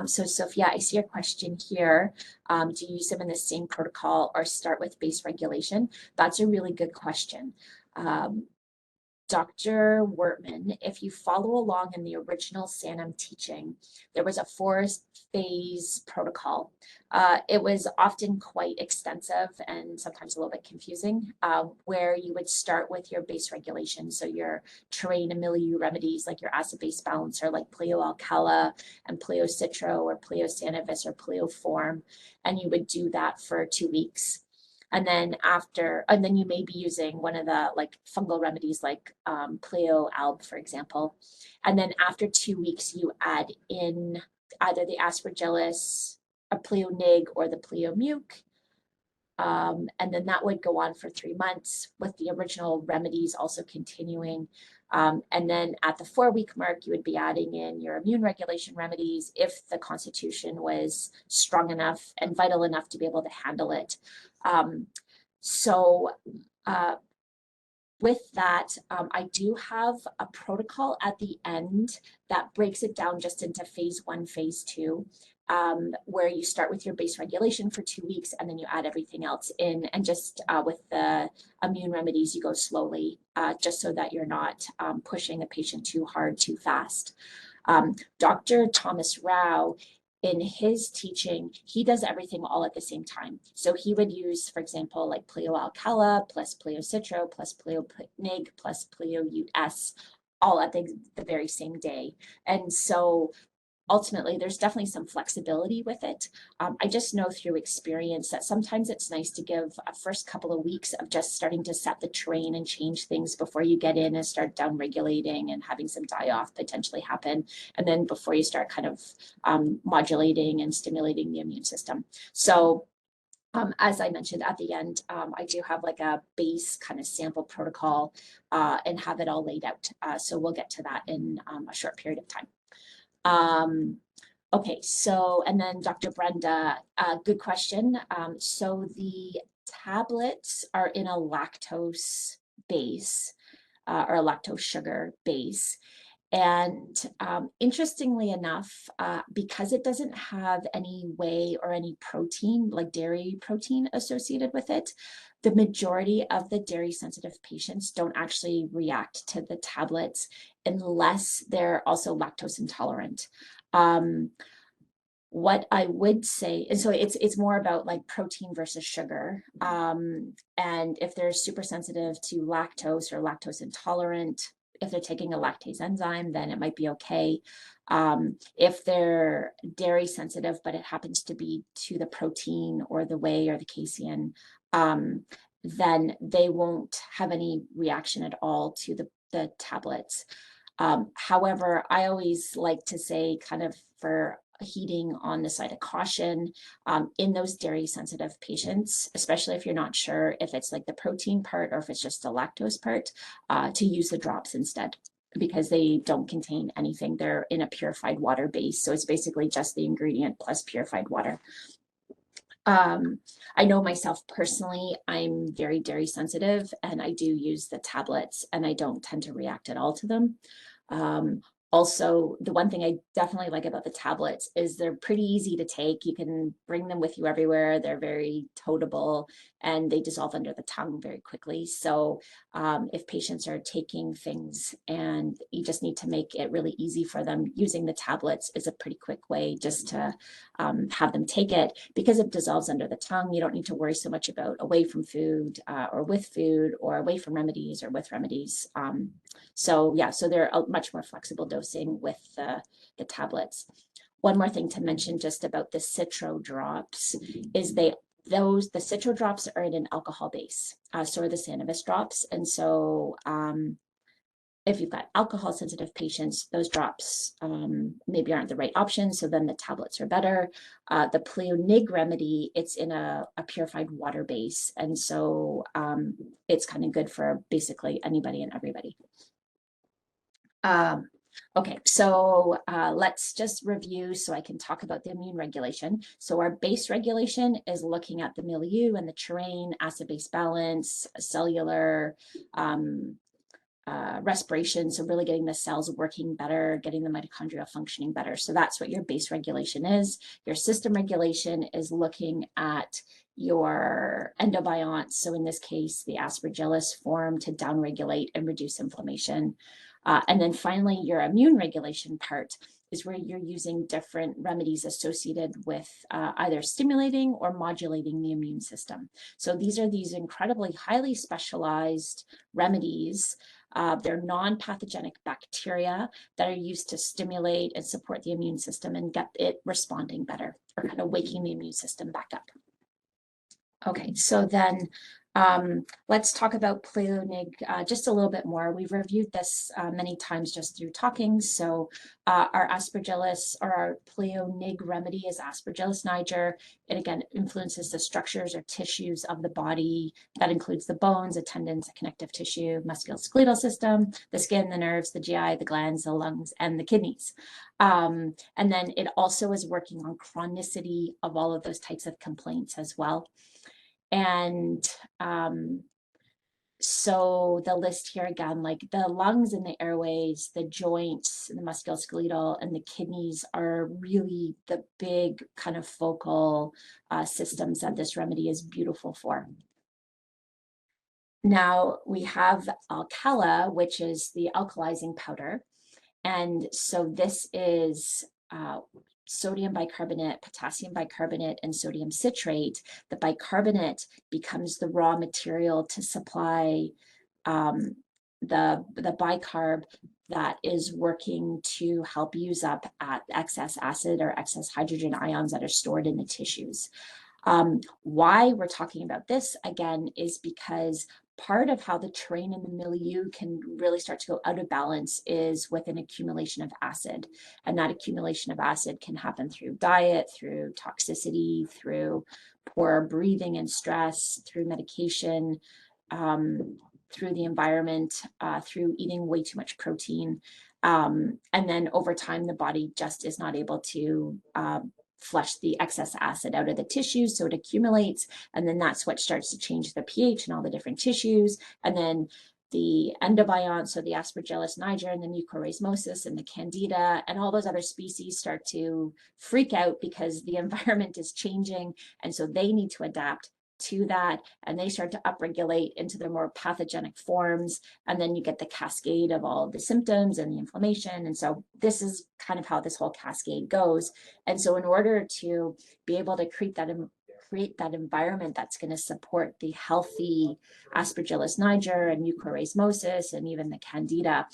So Sophia, I see your question here. Do you use them in the same protocol or start with base regulation? That's a really good question. Dr. Wertman, if you follow along in the original Sanum teaching, there was a 4-phase protocol. It was often quite extensive and sometimes a little bit confusing, where you would start with your base regulation. So your terrain and milieu remedies, like your acid-base balancer, like Pleo Alcala and Pleo Citro or Pleo Sanavis or Pleo Form, and you would do that for 2 weeks. And then you may be using one of the like fungal remedies like Pleo Alb, for example. And then after 2 weeks, you add in either the Aspergillus, a Pleo Nig, or the Pleo Muc. And then that would go on for 3 months with the original remedies also continuing. And then at the 4-week mark, you would be adding in your immune regulation remedies if the constitution was strong enough and vital enough to be able to handle it. With that, I do have a protocol at the end that breaks it down just into phase 1, phase 2, where you start with your base regulation for 2 weeks and then you add everything else in. And just with the immune remedies, you go slowly, just so that you're not pushing the patient too hard, too fast. Dr. Thomas Rao, in his teaching, he does everything all at the same time. So he would use, for example, like Pleo Alcala plus Pleo Citro plus Pleo Nig plus Pleo US, all at the very same day. And so ultimately, there's definitely some flexibility with it. I just know through experience that sometimes it's nice to give a first couple of weeks of just starting to set the terrain and change things before you get in and start down regulating and having some die-off potentially happen. And then before you start kind of modulating and stimulating the immune system. So as I mentioned at the end, I do have like a base kind of sample protocol and have it all laid out. So we'll get to that in a short period of time. Okay, so, and then Dr. Brenda, good question. So the tablets are in a lactose base or a lactose sugar base. And interestingly enough, because it doesn't have any whey or any protein, like dairy protein associated with it, the majority of the dairy sensitive patients don't actually react to the tablets unless they're also lactose intolerant. What I would say, and so it's more about like protein versus sugar. And if they're super sensitive to lactose or lactose intolerant, if they're taking a lactase enzyme, then it might be okay. If they're dairy sensitive, but it happens to be to the protein or the whey or the casein, then they won't have any reaction at all to the tablets. However, I always like to say kind of for heeding on the side of caution in those dairy sensitive patients, especially if you're not sure if it's like the protein part or if it's just the lactose part, to use the drops instead because they don't contain anything. They're in a purified water base. So it's basically just the ingredient plus purified water. I know myself personally, I'm very dairy sensitive and I do use the tablets and I don't tend to react at all to them. Also, the one thing I definitely like about the tablets is they're pretty easy to take. You can bring them with you everywhere. They're very toteable and they dissolve under the tongue very quickly. So if patients are taking things and you just need to make it really easy for them, using the tablets is a pretty quick way just to have them take it. Because it dissolves under the tongue, you don't need to worry so much about away from food or with food or away from remedies or with remedies. So yeah, so they're a much more flexible dosing with the tablets. One more thing to mention just about the citro drops is the citro drops are in an alcohol base, so are the Sanibus drops. And so if you've got alcohol sensitive patients, those drops maybe aren't the right option. So then the tablets are better. The Pleo Nig remedy, it's in a purified water base. And so it's kind of good for basically anybody and everybody. Okay, so let's just review so I can talk about the immune regulation. So our base regulation is looking at the milieu and the terrain, acid-base balance, cellular respiration. So really getting the cells working better, getting the mitochondria functioning better. So that's what your base regulation is. Your system regulation is looking at your endobionts. So in this case, the Aspergillus form to downregulate and reduce inflammation. And then finally, your immune regulation part is where you're using different remedies associated with either stimulating or modulating the immune system. So these are these incredibly highly specialized remedies. They're non-pathogenic bacteria that are used to stimulate and support the immune system and get it responding better, or kind of waking the immune system back up. Okay, so then let's talk about Pleo Nig just a little bit more. We've reviewed this many times just through talking. So our Aspergillus or our Pleo Nig remedy is Aspergillus Niger. It again influences the structures or tissues of the body. That includes the bones, the tendons, the connective tissue, musculoskeletal system, the skin, the nerves, the GI, the glands, the lungs, and the kidneys. And then it also is working on chronicity of all of those types of complaints as well. And so the list here again, like the lungs and the airways, the joints, the musculoskeletal, and the kidneys are really the big kind of focal systems that this remedy is beautiful for. Now we have Alcala, which is the alkalizing powder. And so this is sodium bicarbonate, potassium bicarbonate, and sodium citrate. The bicarbonate becomes the raw material to supply the bicarb that is working to help use up excess acid or excess hydrogen ions that are stored in the tissues. Why we're talking about this again is because part of how the terrain and the milieu can really start to go out of balance is with an accumulation of acid. And that accumulation of acid can happen through diet, through toxicity, through poor breathing and stress, through medication, through the environment, through eating way too much protein. And then over time, the body just is not able to flush the excess acid out of the tissues, so it accumulates, and then that's what starts to change the pH in all the different tissues. And then the endobionts, so the Aspergillus niger and the mucorrhizmosis and the candida and all those other species start to freak out because the environment is changing, and so they need to adapt to that, and they start to upregulate into their more pathogenic forms, and then you get the cascade of all the symptoms and the inflammation. And so this is kind of how this whole cascade goes. And so in order to be able to create that environment that's going to support the healthy Aspergillus niger and mucorrhizmosis and even the candida,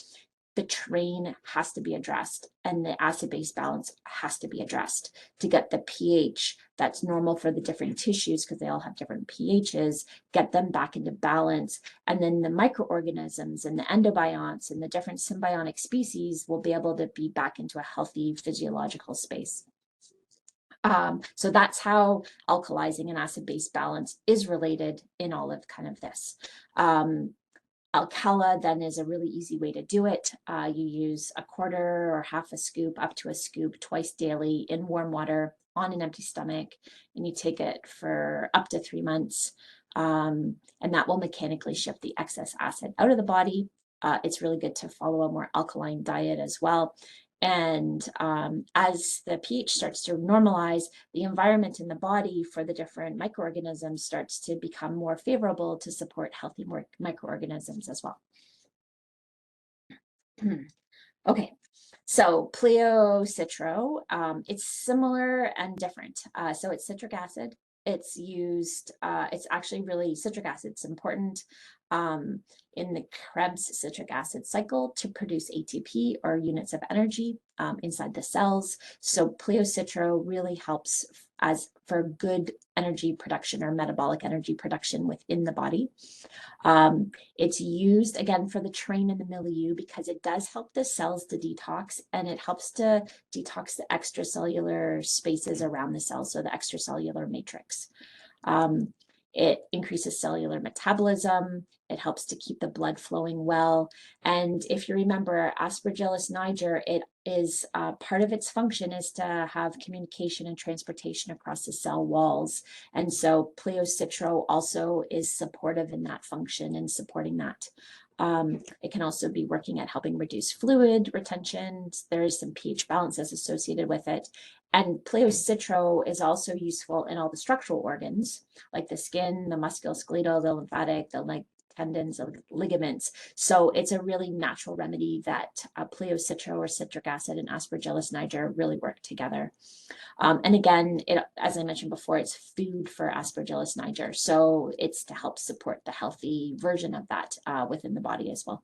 the terrain has to be addressed and the acid-base balance has to be addressed to get the pH that's normal for the different tissues, because they all have different pHs, get them back into balance. And then the microorganisms and the endobionts and the different symbiotic species will be able to be back into a healthy physiological space. So that's how alkalizing and acid-base balance is related in all of kind of this. Alcala then is a really easy way to do it. You use a quarter or half a scoop up to a scoop twice daily in warm water on an empty stomach, and you take it for up to 3 months. And that will mechanically shift the excess acid out of the body it's really good to follow a more alkaline diet as well. And as the pH starts to normalize, the environment in the body for the different microorganisms starts to become more favorable to support healthy microorganisms as well. Okay, so Pleo Citro, it's similar and different. So it's citric acid. It's used, it's actually really citric acid. It's important in the Krebs citric acid cycle to produce ATP or units of energy inside the cells. So Pleo Citro really helps as for good energy production or metabolic energy production within the body. It's used again for the train in the milieu because it does help the cells to detox, and it helps to detox the extracellular spaces around the cells, so the extracellular matrix. It increases cellular metabolism. It helps to keep the blood flowing well. And if you remember Aspergillus niger, it is part of its function is to have communication and transportation across the cell walls. And so Pleo Citro also is supportive in that function and supporting that. It can also be working at helping reduce fluid retention. There is some pH balances associated with it. And Pleo Citro is also useful in all the structural organs, like the skin, the musculoskeletal, the lymphatic, the tendons, the ligaments. So it's a really natural remedy that Pleo Citro or citric acid and Aspergillus niger really work together. And again, as I mentioned before, it's food for Aspergillus niger. So it's to help support the healthy version of that within the body as well.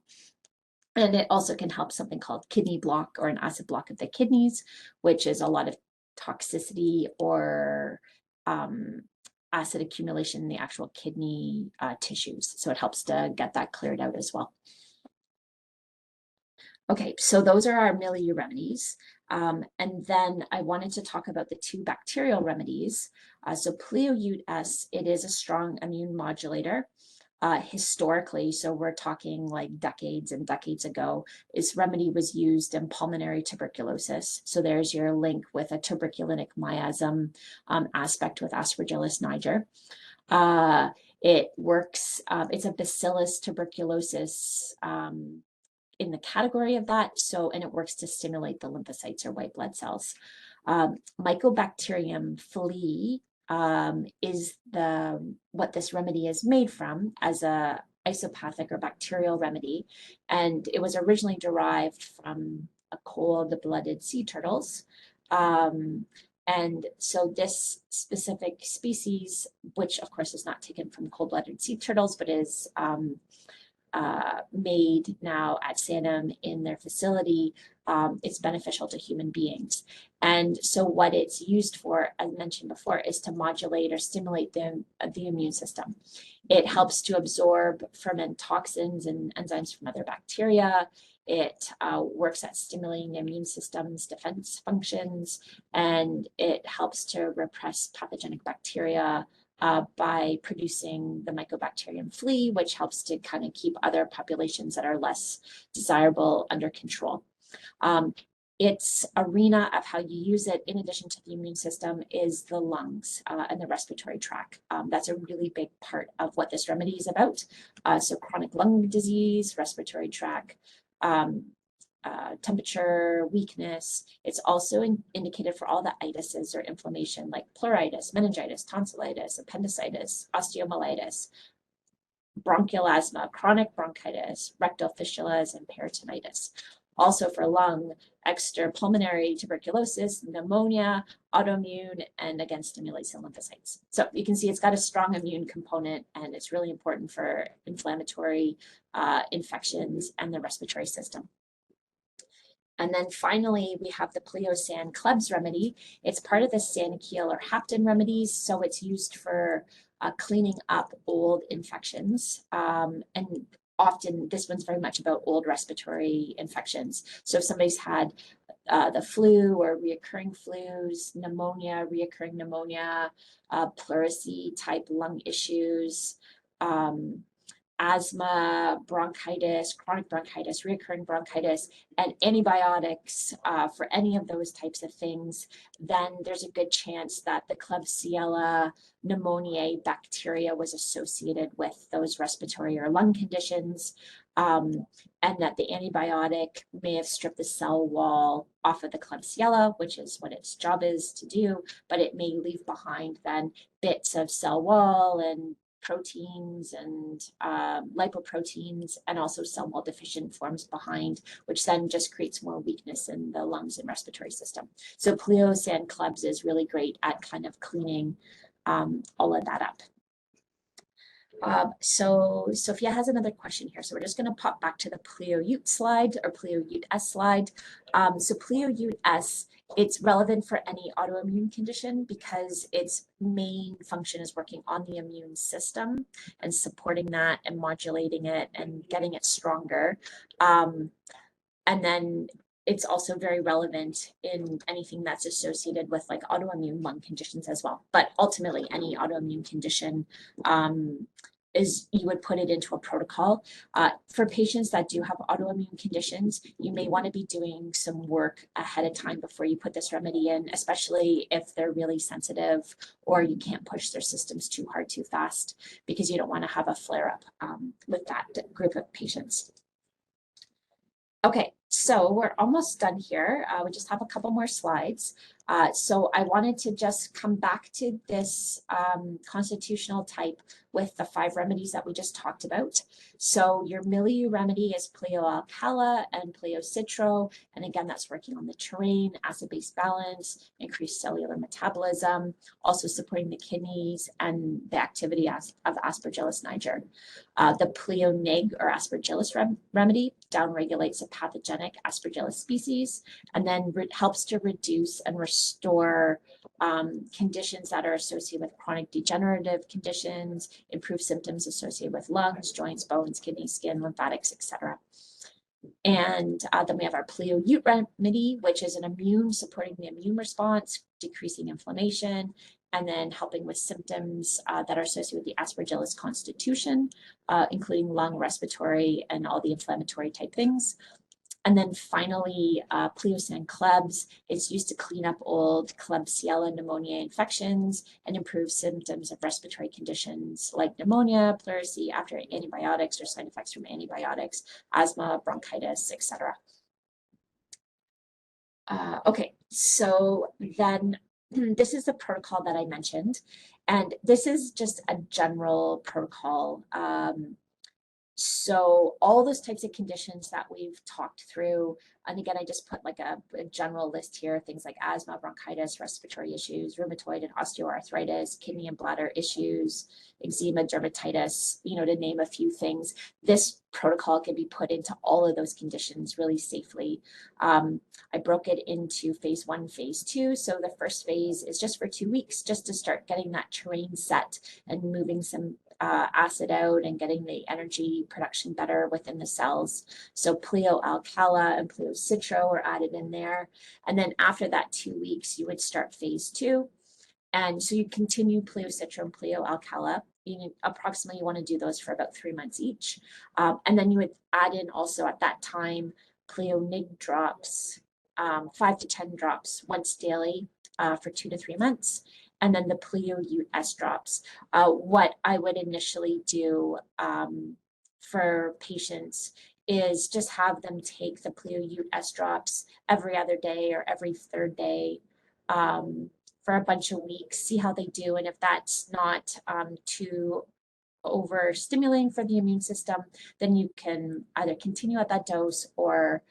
And it also can help something called kidney block or an acid block of the kidneys, which is a lot of toxicity or acid accumulation in the actual kidney tissues. So it helps to get that cleared out as well. Okay, so those are our milieu remedies. And then I wanted to talk about the two bacterial remedies. So Pleo Nig, it is a strong immune modulator. Historically, so we're talking like decades and decades ago, this remedy was used in pulmonary tuberculosis. So there's your link with a tuberculinic miasm aspect with Aspergillus niger. It works, it's a Bacillus tuberculosis in the category of that. So, and it works to stimulate the lymphocytes or white blood cells. Mycobacterium flea is what this remedy is made from as a isopathic or bacterial remedy. And it was originally derived from a cold-blooded sea turtles. And so this specific species, which of course is not taken from cold-blooded sea turtles, but is made now at Sanum in their facility, it's beneficial to human beings. And so what it's used for, as mentioned before, is to modulate or stimulate the immune system. It helps to absorb ferment toxins and enzymes from other bacteria. It works at stimulating the immune system's defense functions, and it helps to repress pathogenic bacteria by producing the Mycobacterium flea, which helps to kind of keep other populations that are less desirable under control. Its arena of how you use it, in addition to the immune system, is the lungs and the respiratory tract. That's a really big part of what this remedy is about. So chronic lung disease, respiratory tract, temperature, weakness. It's also indicated for all the itises or inflammation like pleuritis, meningitis, tonsillitis, appendicitis, osteomyelitis, bronchial asthma, chronic bronchitis, rectal fistulas, and peritonitis. Also for lung, extrapulmonary tuberculosis, pneumonia, autoimmune, and again, stimulates the lymphocytes. So you can see it's got a strong immune component, and it's really important for inflammatory infections and the respiratory system. And then finally, we have the Pleo San Klebs remedy. It's part of the Sanakiel or Hapton remedies, so it's used for cleaning up old infections. And often this one's very much about old respiratory infections. So if somebody's had the flu or reoccurring flus, pneumonia, reoccurring pneumonia, pleurisy type lung issues, asthma, bronchitis, chronic bronchitis, recurring bronchitis, and antibiotics for any of those types of things, then there's a good chance that the Klebsiella pneumoniae bacteria was associated with those respiratory or lung conditions. and that the antibiotic may have stripped the cell wall off of the Klebsiella, which is what its job is to do, but it may leave behind then bits of cell wall and proteins and lipoproteins, and also cell wall deficient forms behind, which then just creates more weakness in the lungs and respiratory system. So Pleo San Klebs is really great at kind of cleaning all of that up. So Sophia has another question here. So we're just going to pop back to the Pleo Ute slide or Pleo Ute S slide. So Pleo Ute S, it's relevant for any autoimmune condition because its main function is working on the immune system and supporting that and modulating it and getting it stronger. And then it's also very relevant in anything that's associated with like autoimmune lung conditions as well. But ultimately, any autoimmune condition is you would put it into a protocol. For patients that do have autoimmune conditions, you may want to be doing some work ahead of time before you put this remedy in, especially if they're really sensitive or you can't push their systems too hard, too fast, because you don't want to have a flare-up with that group of patients. Okay, so we're almost done here. We just have a couple more slides. So I wanted to just come back to this constitutional type with the 5 remedies that we just talked about. So your milieu remedy is Pleo alkala and Pleo citro. And again, that's working on the terrain, acid-base balance, increased cellular metabolism, also supporting the kidneys and the activity of Aspergillus niger. The Pleo Nig or Aspergillus remedy downregulates a pathogenic Aspergillus species and then helps to reduce and restore conditions that are associated with chronic degenerative conditions, improve symptoms associated with lungs, joints, bones, kidneys, skin, lymphatics, etc. And then we have our Pleo Ute remedy, which is supporting the immune response, decreasing inflammation, and then helping with symptoms that are associated with the Aspergillus constitution, including lung, respiratory, and all the inflammatory type things. And then finally, Pleo San Klebs is used to clean up old Klebsiella pneumonia infections and improve symptoms of respiratory conditions like pneumonia, pleurisy after antibiotics or side effects from antibiotics, asthma, bronchitis, etc. Okay, so then this is the protocol that I mentioned, and this is just a general protocol. So all those types of conditions that we've talked through, and again, I just put like a general list here, things like asthma, bronchitis, respiratory issues, rheumatoid and osteoarthritis, kidney and bladder issues, eczema, dermatitis, to name a few things. This protocol can be put into all of those conditions really safely. I broke it into phase 1, phase 2. So the first phase is just for 2 weeks, just to start getting that terrain set and moving some acid out and getting the energy production better within the cells. So Pleo alkala and Pleo citro are added in there. And then after that 2 weeks, you would start phase 2. And so you continue Pleo citro and Pleo alkala. Approximately you want to do those for about 3 months each. And then you would add in also at that time Pleo Nig drops, 5 to 10 drops once daily for 2 to 3 months. And then the Pleo Ute S drops. What I would initially do for patients is just have them take the Pleo Ute S drops every other day or every 3rd day for a bunch of weeks, see how they do. And if that's not too overstimulating for the immune system, then you can either continue at that dose or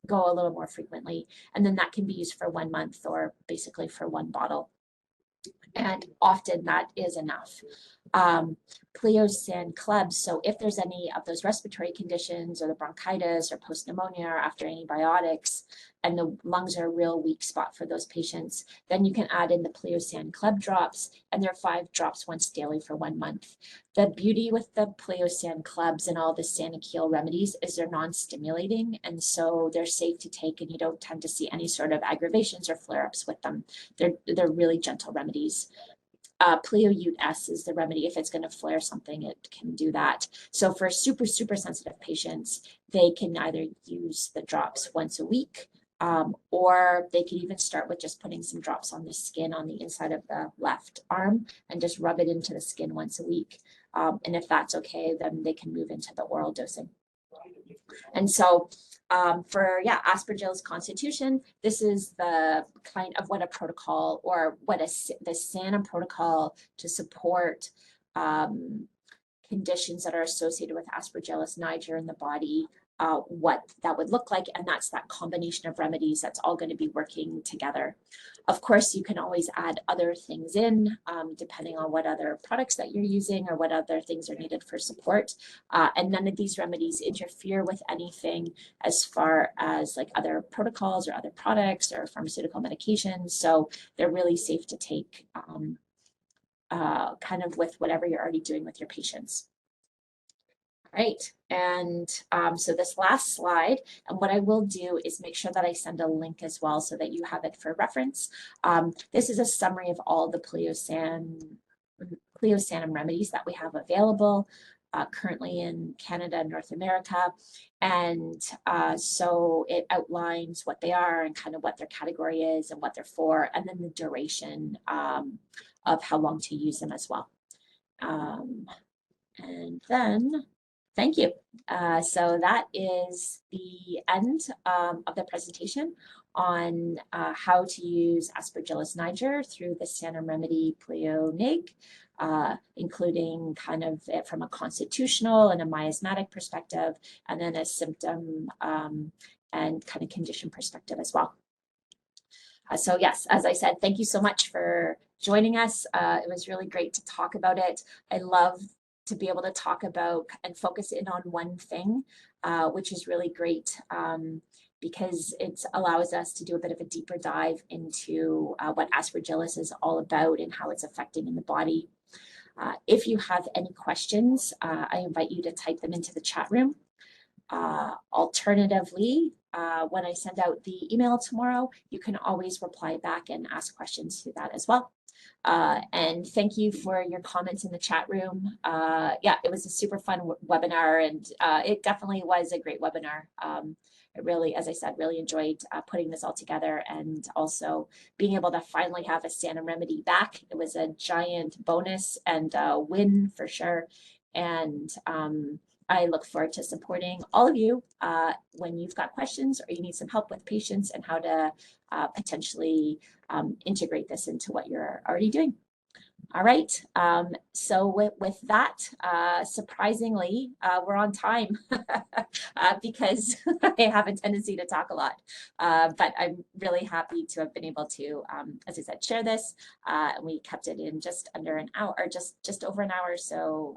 go a little more frequently. And then that can be used for 1 month or basically for 1 bottle. And often that is enough. Pleo San Klebs, so if there's any of those respiratory conditions or the bronchitis or post-pneumonia or after antibiotics, and the lungs are a real weak spot for those patients, then you can add in the Pleo San Kleb drops, and they're 5 drops once daily for 1 month. The beauty with the Pleo San Klebs and all the Sanakil remedies is they're non-stimulating, and so they're safe to take, and you don't tend to see any sort of aggravations or flare-ups with them. They're really gentle remedies. Pleo Ute S is the remedy. If it's going to flare something, it can do that. So for super, super sensitive patients, they can either use the drops once a week, or they could even start with just putting some drops on the skin on the inside of the left arm and just rub it into the skin once a week. And if that's okay, then they can move into the oral dosing. And so for Aspergillus constitution, this is the kind of what a protocol or what the Sanum protocol to support conditions that are associated with Aspergillus niger in the body, what that would look like. And that's that combination of remedies that's all going to be working together. Of course, you can always add other things in, depending on what other products that you're using or what other things are needed for support. And none of these remedies interfere with anything as far as like other protocols or other products or pharmaceutical medications. So they're really safe to take kind of with whatever you're already doing with your patients. Right, and so this last slide, and what I will do is make sure that I send a link as well so that you have it for reference. This is a summary of all the Pleo Sanum remedies that we have available currently in Canada and North America. And so it outlines what they are and kind of what their category is and what they're for, and then the duration of how long to use them as well. And then, thank you. So that is the end of the presentation on how to use Aspergillus niger through the Sanum remedy Pleo Nig, including kind of it from a constitutional and a miasmatic perspective, and then a symptom and kind of condition perspective as well. So yes, as I said, thank you so much for joining us. It was really great to talk about it. I love to be able to talk about and focus in on one thing, which is really great because it allows us to do a bit of a deeper dive into what Aspergillus is all about and how it's affecting in the body. If you have any questions, I invite you to type them into the chat room. Alternatively, when I send out the email tomorrow, you can always reply back and ask questions to that as well. And thank you for your comments in the chat room. Yeah, it was a super fun webinar, and it definitely was a great webinar. I really, as I said, really enjoyed putting this all together, and also being able to finally have a Sanum remedy back. It was a giant bonus and win for sure. And I look forward to supporting all of you when you've got questions or you need some help with patients and how to potentially integrate this into what you're already doing. All right, so with that, surprisingly, we're on time because I have a tendency to talk a lot, but I'm really happy to have been able to, as I said, share this. And we kept it in just under an hour, or just over an hour. So